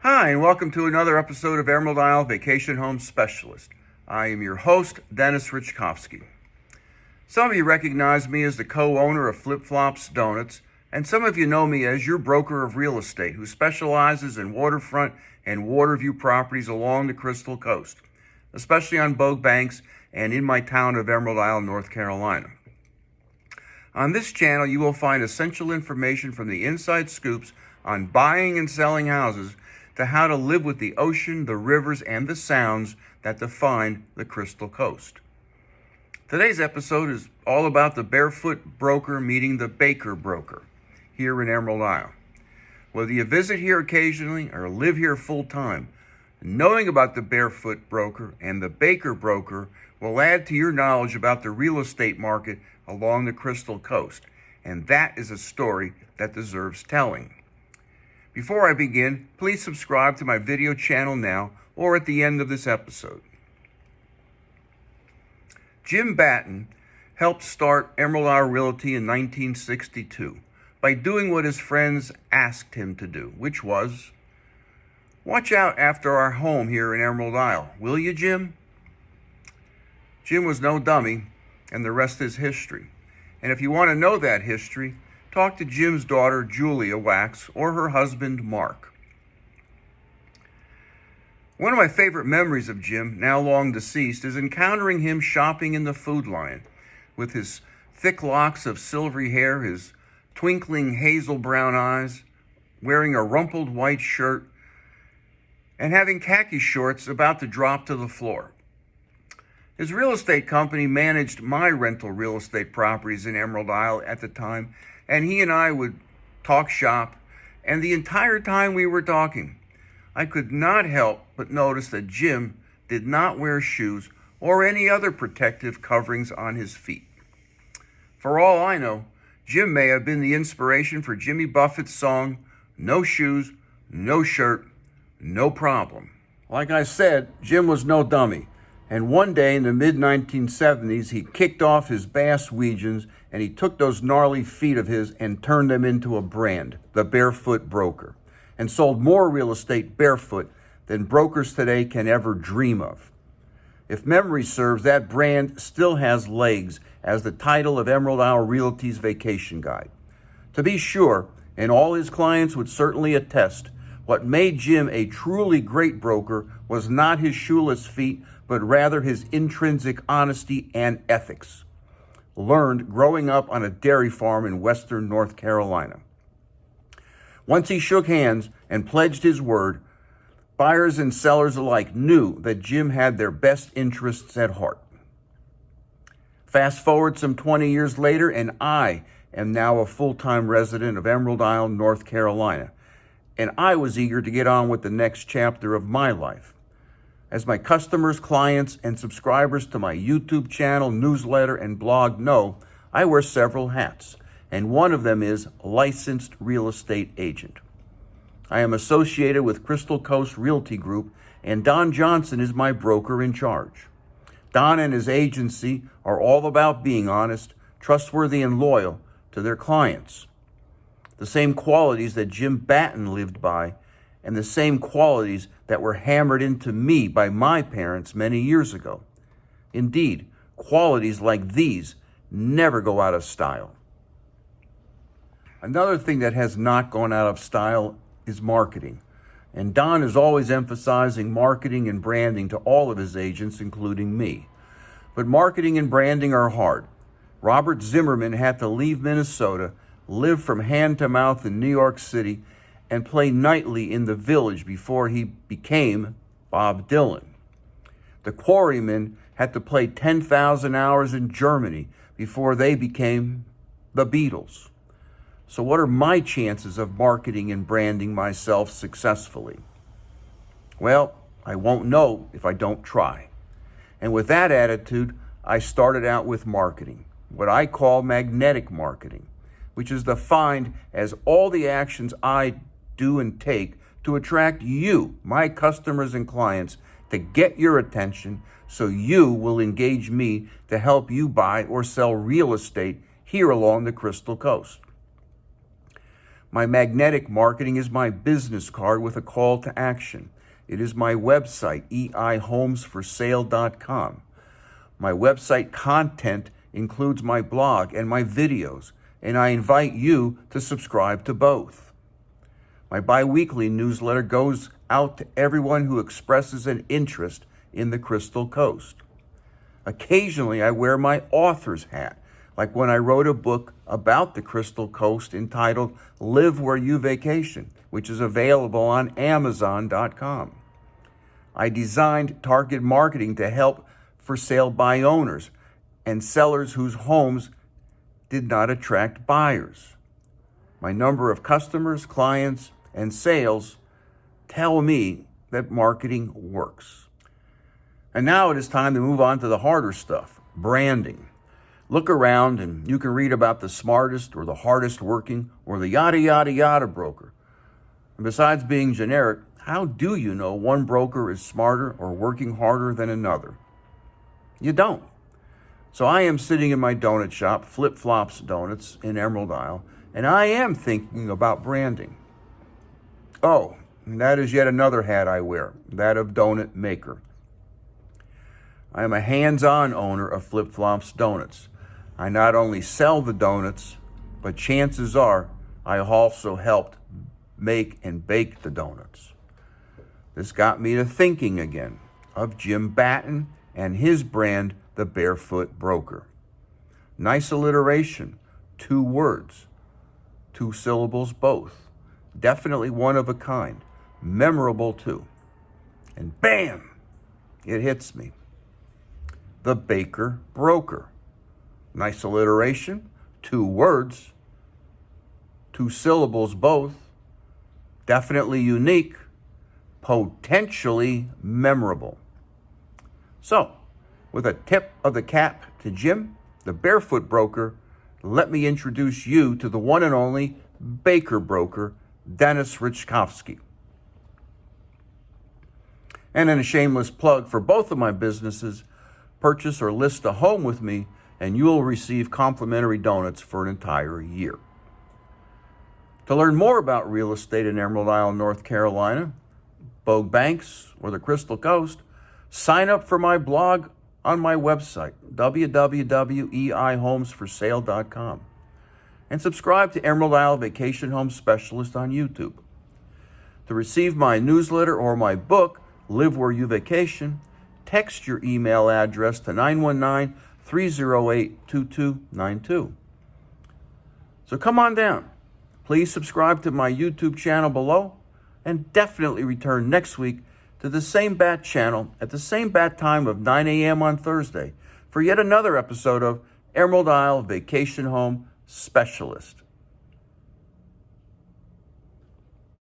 Hi, and welcome to another episode of Emerald Isle Vacation Home Specialist. I am your host, Dennis Richkovsky. Some of you recognize me as the co-owner of Flip Flops Donuts, and some of you know me as your broker of real estate who specializes in waterfront and water view properties along the Crystal Coast, especially on boat banks and in my town of Emerald Isle, North Carolina. On this channel, you will find essential information from the inside scoops on buying and selling houses to how to live with the ocean, the rivers, and the sounds that define the Crystal Coast. Today's episode is all about the Barefoot Broker meeting the Baker Broker here in Emerald Isle. Whether you visit here occasionally or live here full time, knowing about the Barefoot Broker and the Baker Broker will add to your knowledge about the real estate market along the Crystal Coast, and that is a story that deserves telling. Before I begin, please subscribe to my video channel now or at the end of this episode. Jim Batten helped start Emerald Isle Realty in 1962 by doing what his friends asked him to do, which was, watch out after our home here in Emerald Isle, will you, Jim? Jim was no dummy, and the rest is history. And if you want to know that history, talk to Jim's daughter, Julia Wax, or her husband, Mark. One of my favorite memories of Jim, now long deceased, is encountering him shopping in the Food Lion with his thick locks of silvery hair, his twinkling hazel brown eyes, wearing a rumpled white shirt, and having khaki shorts about to drop to the floor. His real estate company managed my rental real estate properties in Emerald Isle at the time, and he and I would talk shop, and the entire time we were talking, I could not help but notice that Jim did not wear shoes or any other protective coverings on his feet. For all I know, Jim may have been the inspiration for Jimmy Buffett's song, "No Shoes, No Shirt, No Problem." Like I said, Jim was no dummy. And one day in the mid-1970s, he kicked off his bass Weegians and he took those gnarly feet of his and turned them into a brand, the Barefoot Broker, and sold more real estate barefoot than brokers today can ever dream of. If memory serves, that brand still has legs as the title of Emerald Isle Realty's vacation guide. To be sure, and all his clients would certainly attest, what made Jim a truly great broker was not his shoeless feet, but rather his intrinsic honesty and ethics, learned growing up on a dairy farm in western North Carolina. Once he shook hands and pledged his word, buyers and sellers alike knew that Jim had their best interests at heart. Fast forward some 20 years later, and I am now a full-time resident of Emerald Isle, North Carolina, and I was eager to get on with the next chapter of my life. As my customers, clients, and subscribers to my YouTube channel, newsletter, and blog know, I wear several hats, and one of them is licensed real estate agent. I am associated with Crystal Coast Realty Group, and Don Johnson is my broker in charge. Don and his agency are all about being honest, trustworthy, and loyal to their clients. The same qualities that Jim Batten lived by, and the same qualities that were hammered into me by my parents many years ago. Indeed, qualities like these never go out of style. Another thing that has not gone out of style is marketing. And Don is always emphasizing marketing and branding to all of his agents, including me. But marketing and branding are hard. Robert Zimmerman had to leave Minnesota, live from hand to mouth in New York City, and play nightly in the Village before he became Bob Dylan. The Quarrymen had to play 10,000 hours in Germany before they became the Beatles. So what are my chances of marketing and branding myself successfully? Well, I won't know if I don't try. And with that attitude, I started out with marketing, what I call magnetic marketing, which is defined as all the actions I do and take to attract you, my customers and clients, to get your attention so you will engage me to help you buy or sell real estate here along the Crystal Coast. My magnetic marketing is my business card with a call to action. It is my website, eihomesforsale.com. My website content includes my blog and my videos, and I invite you to subscribe to both. My bi-weekly newsletter goes out to everyone who expresses an interest in the Crystal Coast. Occasionally, I wear my author's hat, like when I wrote a book about the Crystal Coast entitled Live Where You Vacation, which is available on Amazon.com. I designed target marketing to help for sale by owners and sellers whose homes did not attract buyers. My number of customers, clients, and sales tell me that marketing works. And now it is time to move on to the harder stuff, branding. Look around and you can read about the smartest or the hardest working or the yada, yada, yada broker. And besides being generic, how do you know one broker is smarter or working harder than another? You don't. So I am sitting in my donut shop, Flip Flops Donuts in Emerald Isle, and I am thinking about branding. Oh, and that is yet another hat I wear, that of donut maker. I am a hands-on owner of Flip Flops Donuts. I not only sell the donuts, but chances are I also helped make and bake the donuts. This got me to thinking again of Jim Batten and his brand, the Barefoot Broker. Nice alliteration, 2 words, 2 syllables both. Definitely one of a kind, memorable too. And bam, it hits me. The Baker Broker. Nice alliteration, 2 words, 2 syllables both, definitely unique, potentially memorable. So, with a tip of the cap to Jim, the Barefoot Broker, let me introduce you to the one and only Baker Broker, Dennis Richkovsky. And in a shameless plug for both of my businesses, purchase or list a home with me and you will receive complimentary donuts for an entire year. To learn more about real estate in Emerald Isle, North Carolina, Bogue Banks, or the Crystal Coast, sign up for my blog on my website, www.eihomesforsale.com, and subscribe to Emerald Isle Vacation Home Specialist on YouTube. To receive my newsletter or my book, Live Where You Vacation, text your email address to 919-308-2292. So come on down. Please subscribe to my YouTube channel below and definitely return next week to the same bat channel at the same bat time of 9 a.m. on Thursday for yet another episode of Emerald Isle Vacation Home Specialist.